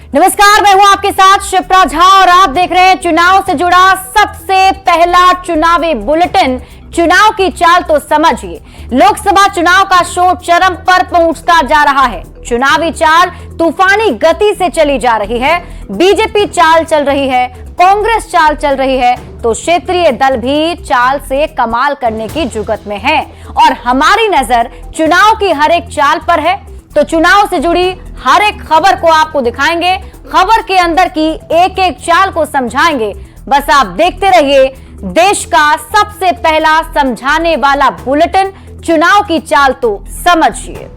नमस्कार, मैं हूं आपके साथ शिप्रा झा और आप देख रहे हैं चुनाव से जुड़ा सबसे पहला चुनावी बुलेटिन। चुनाव की चाल तो समझिए। लोकसभा चुनाव का शोर चरम पर पहुंचता जा रहा है। चुनावी चाल तूफानी गति से चली जा रही है। बीजेपी चाल चल रही है, कांग्रेस चाल चल रही है, तो क्षेत्रीय दल भी चाल से कमाल करने की जुगत में है और हमारी नजर चुनाव की हर एक चाल पर है। तो चुनाव से जुड़ी हर एक खबर को आपको दिखाएंगे, खबर के अंदर की एक एक चाल को समझाएंगे। बस आप देखते रहिए देश का सबसे पहला समझाने वाला बुलेटिन, चुनाव की चाल तो समझिए।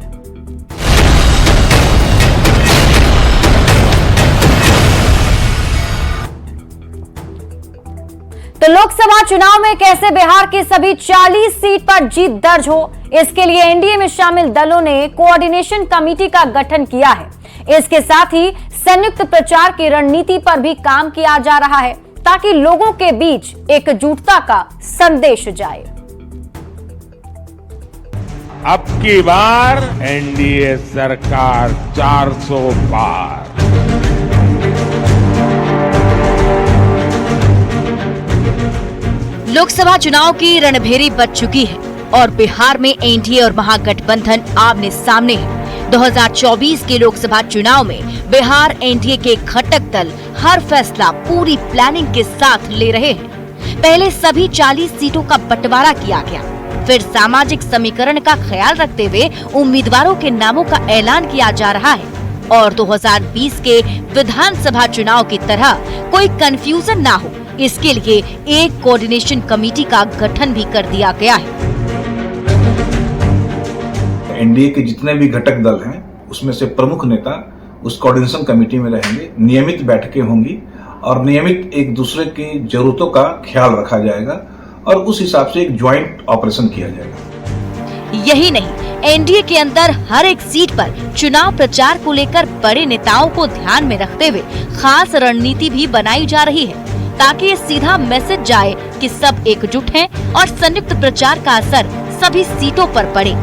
तो लोकसभा चुनाव में कैसे बिहार की सभी 40 सीट पर जीत दर्ज हो, इसके लिए एनडीए में शामिल दलों ने कोऑर्डिनेशन कमेटी का गठन किया है। इसके साथ ही संयुक्त प्रचार की रणनीति पर भी काम किया जा रहा है ताकि लोगों के बीच एकजुटता का संदेश जाए। अब की बार एनडीए सरकार 400 पार। लोकसभा चुनाव की रणभेरी बज चुकी है और बिहार में एनडीए और महागठबंधन आमने सामने है। 2024 के लोकसभा चुनाव में बिहार एनडीए के घटक दल हर फैसला पूरी प्लानिंग के साथ ले रहे हैं। पहले सभी 40 सीटों का बंटवारा किया गया, फिर सामाजिक समीकरण का ख्याल रखते हुए उम्मीदवारों के नामों का ऐलान किया जा रहा है और 2020 के विधानसभा चुनाव की तरह कोई कंफ्यूजन ना हो, इसके लिए एक कोऑर्डिनेशन कमेटी का गठन भी कर दिया गया है। एनडीए के जितने भी घटक दल हैं उसमें से प्रमुख नेता उस कोऑर्डिनेशन कमेटी में रहेंगे। नियमित बैठकें होंगी और नियमित एक दूसरे की जरूरतों का ख्याल रखा जाएगा और उस हिसाब से एक ज्वाइंट ऑपरेशन किया जाएगा। यही नहीं, एनडीए के अंदर हर एक सीट पर चुनाव प्रचार को लेकर बड़े नेताओं को ध्यान में रखते हुए खास रणनीति भी बनाई जा रही है ताकि ये सीधा मैसेज जाए कि सब एकजुट हैं और संयुक्त प्रचार का असर सभी सीटों पर पड़े।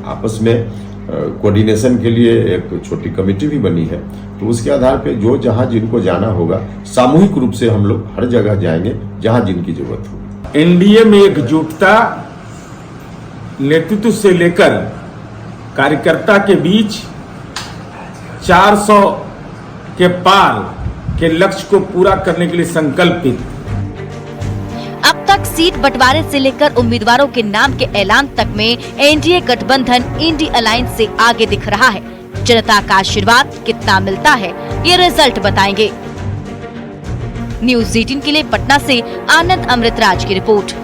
आपस में कोऑर्डिनेशन के लिए एक छोटी कमेटी भी बनी है, तो उसके आधार पे जो जहां जिनको जाना होगा सामूहिक रूप से हम लोग हर जगह जाएंगे जहां जिनकी जरूरत होगी। एनडीए में एकजुटता नेतृत्व से लेकर कार्यकर्ता के बीच 400 के पार के लक्ष्य को पूरा करने के लिए संकल्पित। अब तक सीट बंटवारे से लेकर उम्मीदवारों के नाम के ऐलान तक में एनडीए गठबंधन इंडी अलायंस से आगे दिख रहा है। जनता का आशीर्वाद कितना मिलता है, ये रिजल्ट बताएंगे। न्यूज़ 18 के लिए पटना से आनंद अमृतराज की रिपोर्ट।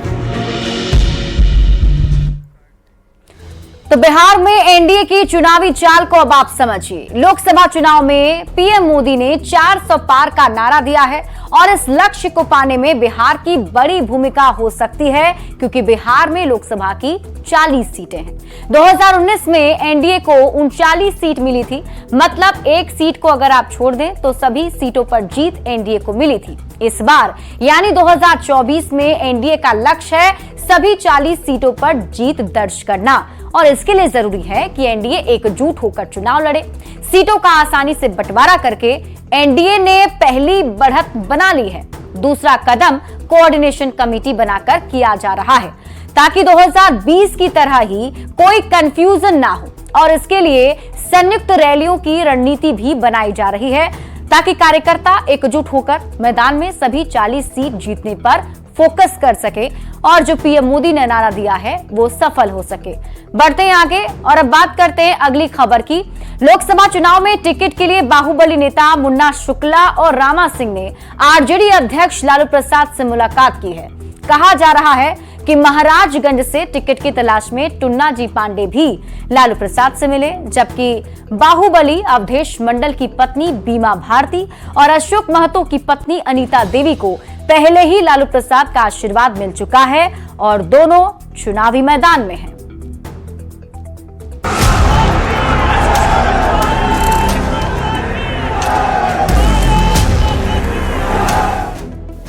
तो बिहार में एनडीए की चुनावी चाल को अब आप समझिए। लोकसभा चुनाव में पीएम मोदी ने 400 पार का नारा दिया है और इस लक्ष्य को पाने में बिहार की बड़ी भूमिका हो सकती है क्योंकि बिहार में लोकसभा की 40 सीटें हैं। 2019 में एनडीए को 39 सीट मिली थी, मतलब एक सीट को अगर आप छोड़ दें तो सभी सीटों पर जीत एनडीए को मिली थी। इस बार यानी 2024 में एनडीए का लक्ष्य है सभी 40 सीटों पर जीत दर्ज करना और इसके लिए जरूरी है कि एनडीए एकजुट होकर चुनाव लड़े। सीटों का आसानी से बंटवारा करके एनडीए ने पहली बढ़त बना ली है। दूसरा कदम कोऑर्डिनेशन कमेटी बनाकर किया जा रहा है ताकि 2020 की तरह ही कोई कंफ्यूजन ना हो और इसके लिए संयुक्त रैलियों की रणनीति भी बनाई जा रही है ताकि कार्यकर्ता एकजुट होकर मैदान में सभी 40 सीट जीतने पर फोकस कर सके और जो पीएम मोदी ने नारा दिया है वो सफल हो सके। बढ़ते हैं आगे और अब बात करते हैं अगली खबर की। लोकसभा चुनाव में टिकट के लिए बाहुबली नेता मुन्ना शुक्ला और रामा सिंह ने आरजेडी अध्यक्ष लालू प्रसाद से मुलाकात की है। कहा जा रहा है कि महाराजगंज से टिकट की तलाश में टुन्ना जी पांडे भी लालू प्रसाद से मिले, जबकि बाहुबली अवधेश मंडल की पत्नी बीमा भारती और अशोक महतो की पत्नी अनीता देवी को पहले ही लालू प्रसाद का आशीर्वाद मिल चुका है और दोनों चुनावी मैदान में हैं।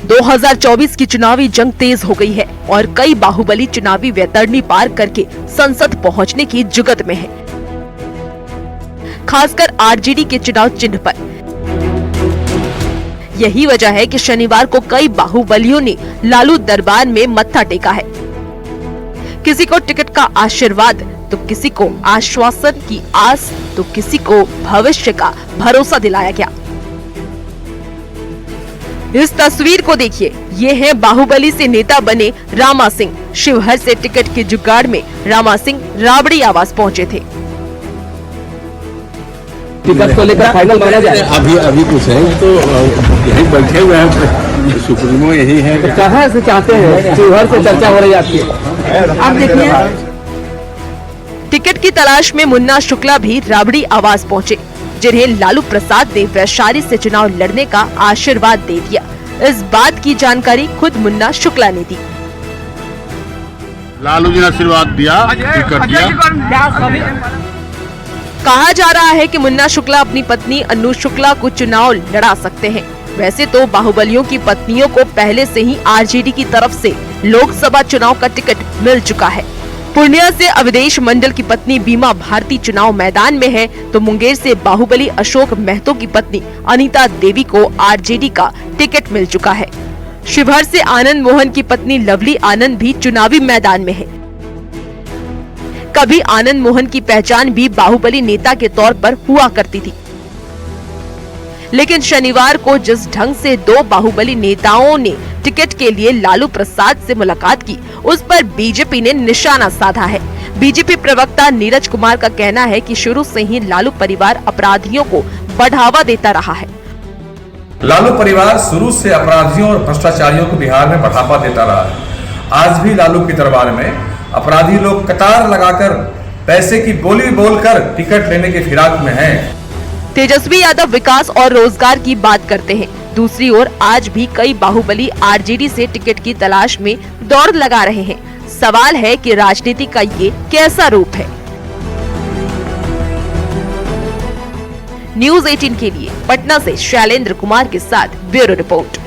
2024 की चुनावी जंग तेज हो गई है और कई बाहुबली चुनावी वैतरणी पार करके संसद पहुंचने की जुगत में है, खासकर आरजेडी के चुनाव चिन्ह पर। यही वजह है कि शनिवार को कई बाहुबलियों ने लालू दरबार में मत्था टेका है। किसी को टिकट का आशीर्वाद, तो किसी को आश्वासन की आस, तो किसी को भविष्य का भरोसा दिलाया गया। इस तस्वीर को देखिए, ये है बाहुबली से नेता बने रामा सिंह। शिवहर से टिकट के जुगाड़ में रामा सिंह राबड़ी आवास पहुंचे थे। टिकट को लेकर फाइनल माना जाए। अभी कुछ है तो यही बैठे हुए हैं, सुप्रीमो यही है। तो कहाँ से चाहते हैं? शिवहर से चर्चा हो रही आपकी। आप देखिए, टिकट की तलाश में मुन्ना शुक्ला भी राबड़ी आवास पहुंचे, जिन्हें लालू प्रसाद ने वैशाली से चुनाव लड़ने का आशीर्वाद दे दिया। इस बात की जानकारी खुद मुन्ना शुक्ला ने दी। लालू जी ने आशीर्वाद दिया, टिकट दिया। कहा जा रहा है कि मुन्ना शुक्ला अपनी पत्नी अनु शुक्ला को चुनाव लड़ा सकते हैं। वैसे तो बाहुबलियों की पत्नियों को पहले से ही आरजेडी की तरफ से लोकसभा चुनाव का टिकट मिल चुका है। पूर्णिया से अवधेश मंडल की पत्नी बीमा भारती चुनाव मैदान में है, तो मुंगेर से बाहुबली अशोक महतो की पत्नी अनीता देवी को आरजेडी का टिकट मिल चुका है। शिवहर से आनंद मोहन की पत्नी लवली आनंद भी चुनावी मैदान में है। कभी आनंद मोहन की पहचान भी बाहुबली नेता के तौर पर हुआ करती थी, लेकिन शनिवार को जिस ढंग से दो बाहुबली नेताओं ने टिकट के लिए लालू प्रसाद से मुलाकात की, उस पर बीजेपी ने निशाना साधा है। बीजेपी प्रवक्ता नीरज कुमार का कहना है कि शुरू से ही लालू परिवार अपराधियों को बढ़ावा देता रहा है। लालू परिवार शुरू से अपराधियों और भ्रष्टाचारियों को बिहार में बढ़ावा देता रहा है। आज भी लालू के दरबार में अपराधी लोग कतार लगाकर पैसे की बोली बोलकर टिकट लेने के फिराक में हैं। तेजस्वी यादव विकास और रोजगार की बात करते हैं। दूसरी ओर आज भी कई बाहुबली आरजेडी से टिकट की तलाश में दौड़ लगा रहे हैं। सवाल है कि राजनीति का ये कैसा रूप है। न्यूज़ 18 के लिए पटना से शैलेंद्र कुमार के साथ ब्यूरो रिपोर्ट।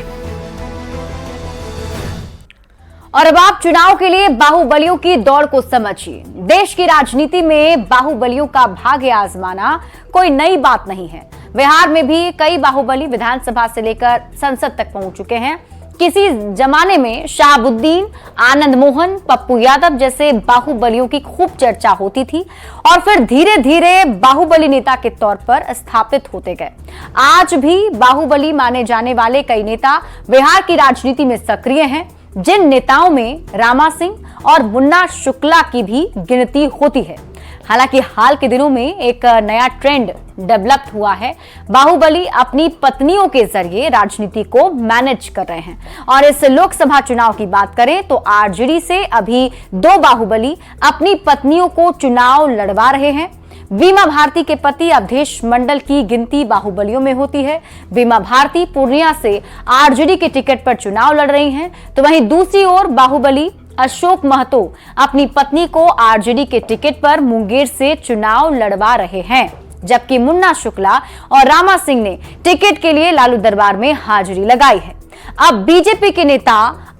और अब आप चुनाव के लिए बाहुबलियों की दौड़ को समझिए। देश की राजनीति में बाहुबलियों का भाग्य आजमाना कोई नई बात नहीं है। बिहार में भी कई बाहुबली विधानसभा से लेकर संसद तक पहुंच चुके हैं। किसी जमाने में शहाबुद्दीन, आनंद मोहन, पप्पू यादव जैसे बाहुबलियों की खूब चर्चा होती थी और फिर धीरे धीरे बाहुबली नेता के तौर पर स्थापित होते गए। आज भी बाहुबली माने जाने वाले कई नेता बिहार की राजनीति में सक्रिय हैं, जिन नेताओं में रामा सिंह और मुन्ना शुक्ला की भी गिनती होती है। हालांकि हाल के दिनों में एक नया ट्रेंड डेवलप हुआ है। बाहुबली अपनी पत्नियों के जरिए राजनीति को मैनेज कर रहे हैं। और इस लोकसभा चुनाव की बात करें तो आरजेडी से अभी दो बाहुबली अपनी पत्नियों को चुनाव लड़वा रहे हैं। बीमा भारती के पति अवधेश मंडल की गिनती बाहुबलियों में होती है। बीमा भारती पूर्णिया से आरजेडी के टिकट पर चुनाव लड़ रही हैं, तो वहीं दूसरी ओर बाहुबली अशोक महतो अपनी पत्नी को आरजेडी के टिकट पर मुंगेर से चुनाव लड़वा रहे हैं, जबकि मुन्ना शुक्ला और रामा सिंह ने टिकट के लिए लालू दरबार में हाजिरी लगाई है। अब बीजेपी के नेता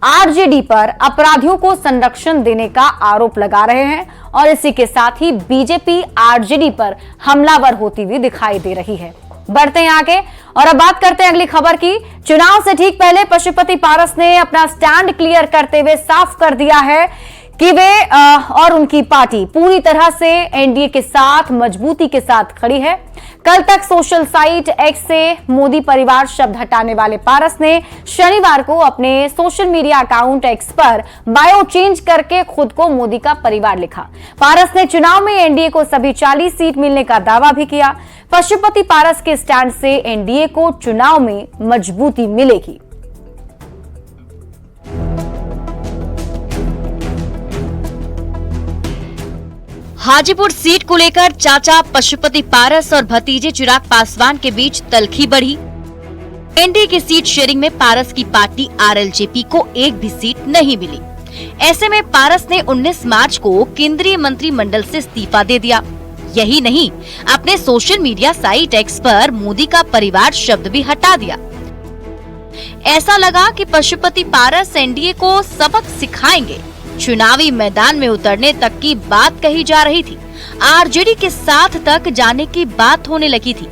आरजेडी पर अपराधियों को संरक्षण देने का आरोप लगा रहे हैं और इसी के साथ ही बीजेपी आरजेडी पर हमलावर होती हुई दिखाई दे रही है। बढ़ते हैं आगे और अब बात करते हैं अगली खबर की। चुनाव से ठीक पहले पशुपति पारस ने अपना स्टैंड क्लियर करते हुए साफ कर दिया है कि वे और उनकी पार्टी पूरी तरह से एनडीए के साथ मजबूती के साथ खड़ी है। कल तक सोशल साइट एक्स से मोदी परिवार शब्द हटाने वाले पारस ने शनिवार को अपने सोशल मीडिया अकाउंट एक्स पर बायो चेंज करके खुद को मोदी का परिवार लिखा। पारस ने चुनाव में एनडीए को सभी 40 सीट मिलने का दावा भी किया। पशुपति पारस के स्टैंड से एनडीए को चुनाव में मजबूती मिलेगी। हाजीपुर सीट को लेकर चाचा पशुपति पारस और भतीजे चिराग पासवान के बीच तल्खी बढ़ी। एनडीए की सीट शेयरिंग में पारस की पार्टी आरएलजेपी को एक भी सीट नहीं मिली। ऐसे में पारस ने 19 मार्च को केंद्रीय मंत्रिमंडल से इस्तीफा दे दिया। यही नहीं, अपने सोशल मीडिया साइट एक्स पर मोदी का परिवार शब्द भी हटा दिया। ऐसा लगा कि पशुपति पारस एनडीए को सबक सिखाएंगे। चुनावी मैदान में उतरने तक की बात कही जा रही थी। आरजेडी के साथ तक जाने की बात होने लगी थी,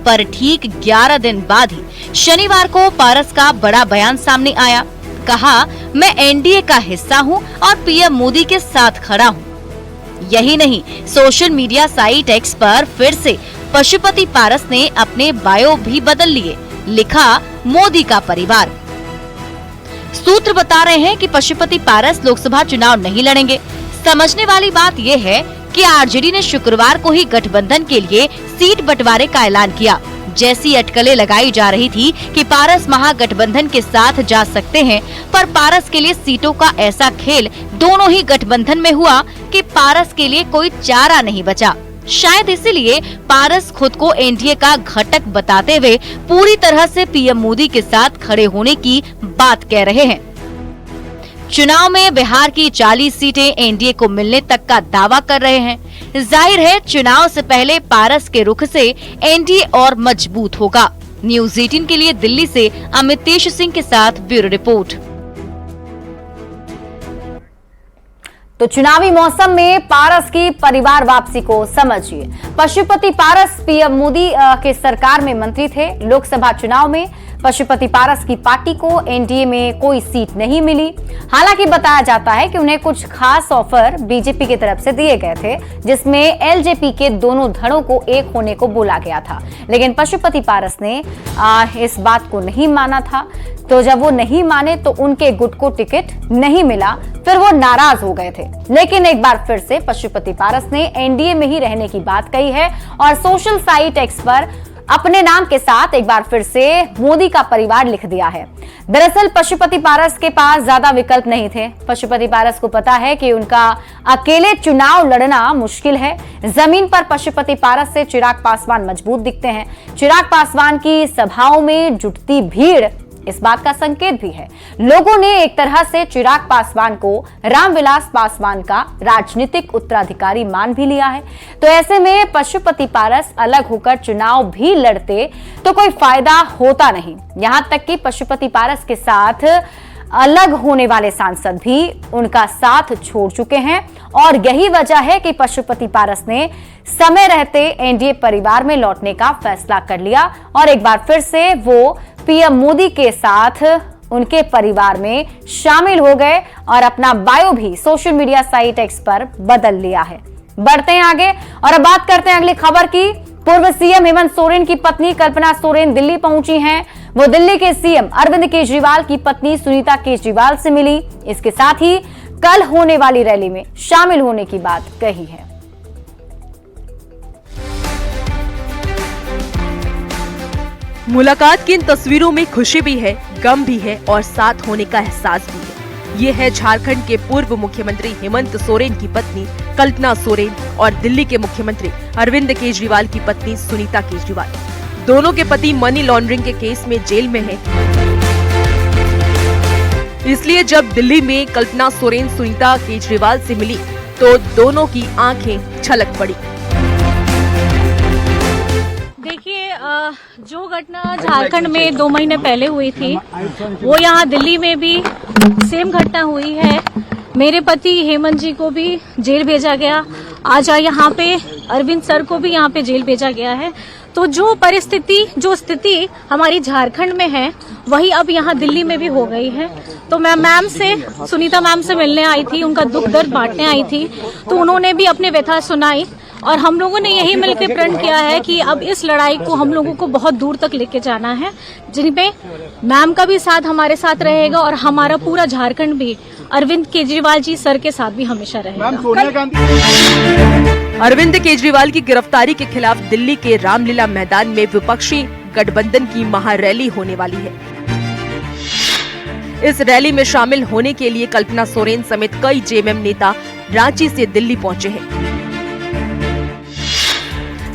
पर ठीक 11 दिन बाद ही शनिवार को पारस का बड़ा बयान सामने आया। कहा, मैं एनडीए का हिस्सा हूं और पीएम मोदी के साथ खड़ा हूं। यही नहीं, सोशल मीडिया साइट एक्स पर फिर से पशुपति पारस ने अपने बायो भी बदल लिए। लिखा, मोदी का परिवार। सूत्र बता रहे हैं कि पशुपति पारस लोकसभा चुनाव नहीं लड़ेंगे। समझने वाली बात यह है कि आरजेडी ने शुक्रवार को ही गठबंधन के लिए सीट बंटवारे का ऐलान किया। जैसी अटकलें लगाई जा रही थी कि पारस महागठबंधन के साथ जा सकते हैं, पर पारस के लिए सीटों का ऐसा खेल दोनों ही गठबंधन में हुआ कि पारस के लिए कोई चारा नहीं बचा। शायद इसीलिए पारस खुद को एनडीए का घटक बताते हुए पूरी तरह से पीएम मोदी के साथ खड़े होने की बात कह रहे हैं। चुनाव में बिहार की 40 सीटें एनडीए को मिलने तक का दावा कर रहे हैं। जाहिर है, चुनाव से पहले पारस के रुख से एनडीए और मजबूत होगा। न्यूज़ 18 के लिए दिल्ली से अमितेश सिंह के साथ ब्यूरो रिपोर्ट। तो चुनावी मौसम में पारस की परिवार वापसी को समझिए। पशुपति पारस पीएम मोदी के सरकार में मंत्री थे। लोकसभा चुनाव में पशुपति पारस की पार्टी को एनडीए में कोई सीट नहीं मिली। हालांकि बताया जाता है कि उन्हें कुछ खास ऑफर बीजेपी की तरफ से दिए गए थे, जिसमें एलजेपी के दोनों धड़ों को एक होने को बोला गया था। लेकिन पशुपति पारस ने इस बात को नहीं माना था। तो जब वो नहीं माने तो उनके गुट को टिकट नहीं मिला, फिर वो नाराज हो गए थे। लेकिन एक बार फिर से पशुपति पारस ने एनडीए में ही रहने की बात कही है और सोशल साइट एक्स पर अपने नाम के साथ एक बार फिर से मोदी का परिवार लिख दिया है। दरअसल पशुपति पारस के पास ज्यादा विकल्प नहीं थे। पशुपति पारस को पता है कि उनका अकेले चुनाव लड़ना मुश्किल है। जमीन पर पशुपति पारस से चिराग पासवान मजबूत दिखते हैं। चिराग पासवान की सभाओं में जुटती भीड़ इस बात का संकेत भी है। लोगों ने एक तरह से चिराग पासवान को रामविलास पासवान का राजनीतिक उत्तराधिकारी मान भी लिया है। तो ऐसे में पशुपति पारस अलग होकर चुनाव भी लड़ते तो कोई फायदा होता नहीं। यहां तक कि पशुपति पारस के साथ अलग होने वाले सांसद भी उनका साथ छोड़ चुके हैं और यही वजह है कि पशुपति पारस ने समय रहते एनडीए परिवार में लौटने का फैसला कर लिया और एक बार फिर से वो पीएम मोदी के साथ उनके परिवार में शामिल हो गए और अपना बायो भी सोशल मीडिया साइट एक्स पर बदल लिया है। बढ़ते हैं आगे और अब बात करते हैं अगली खबर की। पूर्व सीएम हेमंत सोरेन की पत्नी कल्पना सोरेन दिल्ली पहुंची हैं। वो दिल्ली के सीएम अरविंद केजरीवाल की पत्नी सुनीता केजरीवाल से मिली। इसके साथ ही कल होने वाली रैली में शामिल होने की बात कही है। मुलाकात की इन तस्वीरों में खुशी भी है, गम भी है और साथ होने का एहसास भी है। ये है झारखंड के पूर्व मुख्यमंत्री हेमंत सोरेन की पत्नी कल्पना सोरेन और दिल्ली के मुख्यमंत्री अरविंद केजरीवाल की पत्नी सुनीता केजरीवाल। दोनों के पति मनी लॉन्ड्रिंग के केस में जेल में हैं। इसलिए जब दिल्ली में कल्पना सोरेन सुनीता केजरीवाल से मिली तो दोनों की आंखें छलक पड़ी। देखिए, जो घटना झारखंड में 2 महीने पहले हुई थी वो यहाँ दिल्ली में भी सेम घटना हुई है। मेरे पति हेमंत जी को भी जेल भेजा गया। आज यहाँ पे अरविंद सर को भी यहाँ पे जेल भेजा गया है। तो जो परिस्थिति, जो स्थिति हमारी झारखंड में है वही अब यहाँ दिल्ली में भी हो गई है। तो मैं मैम से, सुनीता मैम से मिलने आई थी, उनका दुख दर्द बांटने आई थी। तो उन्होंने भी अपने व्यथा सुनाई और हम लोगों ने यही मिलकर प्रण किया है कि अब इस लड़ाई को हम लोगों को बहुत दूर तक लेके जाना है, जिनमें मैम का भी साथ हमारे साथ रहेगा और हमारा पूरा झारखंड भी अरविंद केजरीवाल जी सर के साथ भी हमेशा रहेगा। अरविंद केजरीवाल की गिरफ्तारी के खिलाफ दिल्ली के रामलीला मैदान में विपक्षी गठबंधन की महारैली होने वाली है। इस रैली में शामिल होने के लिए कल्पना सोरेन समेत कई जेएमएम नेता रांची से दिल्ली पहुंचे हैं।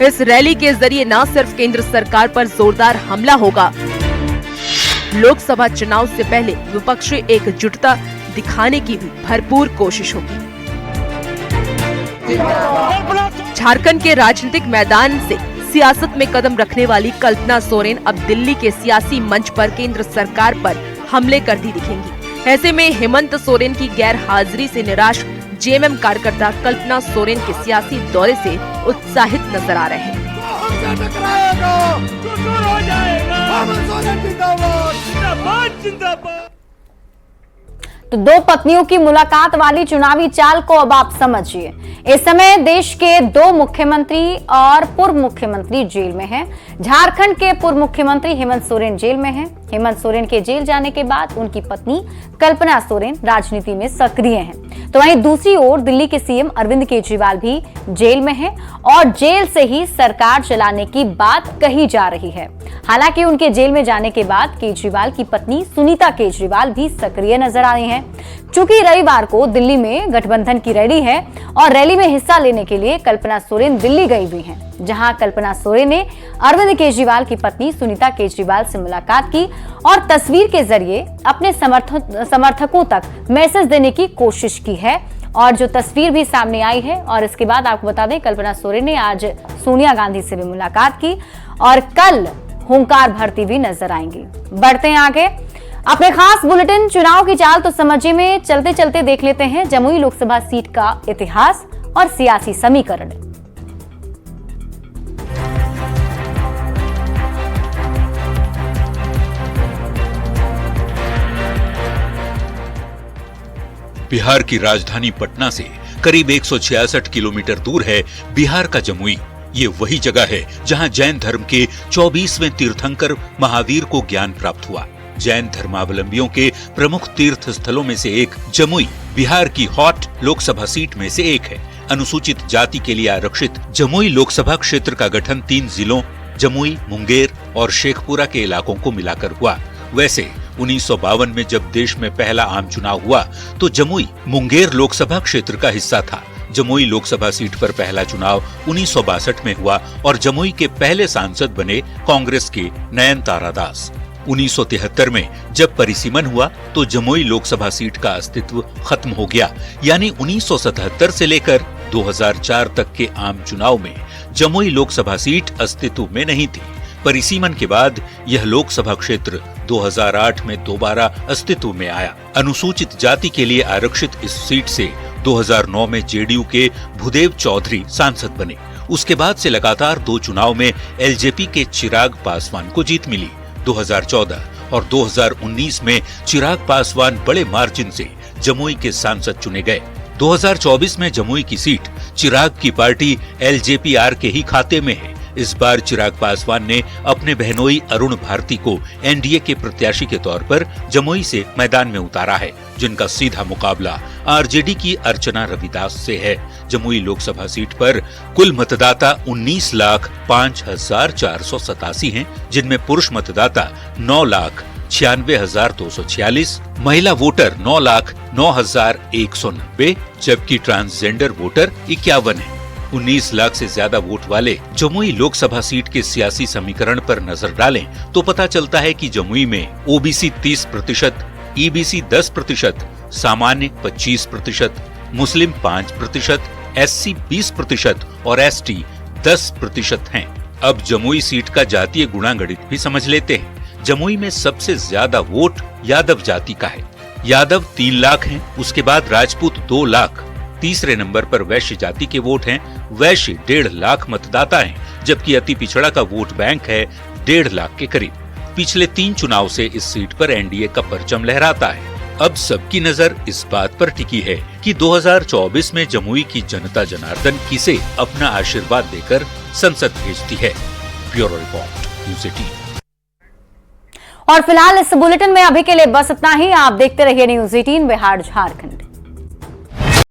इस रैली के जरिए न सिर्फ केंद्र सरकार पर जोरदार हमला होगा, लोकसभा चुनाव से पहले विपक्ष एकजुटता दिखाने की भी भरपूर कोशिश होगी। झारखंड के राजनीतिक मैदान से सियासत में कदम रखने वाली कल्पना सोरेन अब दिल्ली के सियासी मंच पर केंद्र सरकार पर हमले करती दिखेंगी। ऐसे में हेमंत सोरेन की गैर हाजिरी से निराश जेएमएम कार्यकर्ता कल्पना सोरेन के सियासी दौरे से उत्साहित नजर आ रहे हैं। तो दो पत्नियों की मुलाकात वाली चुनावी चाल को अब आप समझिए। इस समय देश के दो मुख्यमंत्री और पूर्व मुख्यमंत्री जेल में हैं। झारखंड के पूर्व मुख्यमंत्री हेमंत सोरेन जेल में हैं। हेमंत सोरेन के जेल जाने के बाद उनकी पत्नी कल्पना सोरेन राजनीति में सक्रिय हैं। तो वहीं दूसरी ओर दिल्ली के सीएम अरविंद केजरीवाल भी जेल में हैं और जेल से ही सरकार चलाने की बात कही जा रही है। हालांकि उनके जेल में जाने के बाद केजरीवाल की पत्नी सुनीता केजरीवाल भी सक्रिय नजर आ रही हैं। चूंकि रविवार को दिल्ली में गठबंधन की रैली है और रैली में हिस्सा लेने के लिए कल्पना सोरेन दिल्ली गई हुई हैं, जहां कल्पना सोरेन ने अरविंद केजरीवाल की पत्नी सुनीता केजरीवाल से मुलाकात की और तस्वीर के जरिए अपने समर्थकों तक मैसेज देने की कोशिश की है। और जो तस्वीर भी सामने आई है, और इसके बाद आपको बता दें कल्पना सोरेन ने आज सोनिया गांधी से भी मुलाकात की और कल हुंकार भरती भी नजर आएंगी। बढ़ते हैं आगे अपने खास बुलेटिन चुनाव की चाल तो समझिए में चलते चलते देख लेते हैं जमुई लोकसभा सीट का इतिहास और सियासी समीकरण। बिहार की राजधानी पटना से करीब 166 किलोमीटर दूर है बिहार का जमुई। ये वही जगह है जहां जैन धर्म के 24वें तीर्थंकर महावीर को ज्ञान प्राप्त हुआ। जैन धर्मावलंबियों के प्रमुख तीर्थ स्थलों में से एक जमुई बिहार की हॉट लोकसभा सीट में से एक है। अनुसूचित जाति के लिए आरक्षित जमुई लोकसभा क्षेत्र का गठन 3 जिलों जमुई, मुंगेर और शेखपुरा के इलाकों को मिलाकर हुआ। वैसे 1952 में जब देश में पहला आम चुनाव हुआ तो जमुई मुंगेर लोकसभा क्षेत्र का हिस्सा था। जमुई लोकसभा सीट पर पहला चुनाव 1962 में हुआ और जमुई के पहले सांसद बने कांग्रेस के नयन तारा दास। 1973 में जब परिसीमन हुआ तो जमुई लोकसभा सीट का अस्तित्व खत्म हो गया। यानी 1977 से लेकर 2004 तक के आम चुनाव में जमुई लोकसभा सीट अस्तित्व में नहीं थी। परिसीमन के बाद यह लोकसभा क्षेत्र 2008 में दोबारा अस्तित्व में आया। अनुसूचित जाति के लिए आरक्षित इस सीट से 2009 में जेडीयू के भूदेव चौधरी सांसद बने। उसके बाद से लगातार 2 चुनाव में एलजेपी के चिराग पासवान को जीत मिली। 2014 और 2019 में चिराग पासवान बड़े मार्जिन से जमुई के सांसद चुने गए। 2024 में जमुई की सीट चिराग की पार्टी एलजेपीआर के ही खाते में है। इस बार चिराग पासवान ने अपने बहनोई अरुण भारती को एनडीए के प्रत्याशी के तौर पर जमुई से मैदान में उतारा है, जिनका सीधा मुकाबला आरजेडी की अर्चना रविदास से है। जमुई लोकसभा सीट पर कुल मतदाता 19,05,487 हैं, जिनमें पुरुष मतदाता 9,96,246, महिला वोटर 9,09,190, जबकि ट्रांसजेंडर वोटर 51 है। 19 लाख से ज्यादा वोट वाले जमुई लोकसभा सीट के सियासी समीकरण पर नजर डालें तो पता चलता है कि जमुई में ओबीसी 30%, ईबीसी 10%, सामान्य 25%, मुस्लिम 5%, एससी 20% और एसटी 10% हैं। अब जमुई सीट का जातीय गुणागणित भी समझ लेते हैं। जमुई में सबसे ज्यादा वोट यादव जाति का है। यादव 3 लाख हैं, उसके बाद राजपूत 2 लाख, तीसरे नंबर पर वैश्य जाति के वोट हैं। वैश्य 1.5 लाख मतदाता हैं, जबकि अति पिछड़ा का वोट बैंक है 1.5 लाख के करीब। पिछले 3 चुनाव से इस सीट पर एनडीए का परचम लहराता है। अब सबकी नजर इस बात पर टिकी है कि 2024 में जमुई की जनता जनार्दन किसे अपना आशीर्वाद देकर संसद भेजती है। Bureau report, news 18। और फिलहाल इस बुलेटिन में अभी के लिए बस इतना ही। आप देखते रहिए न्यूज़ 18 बिहार झारखंड।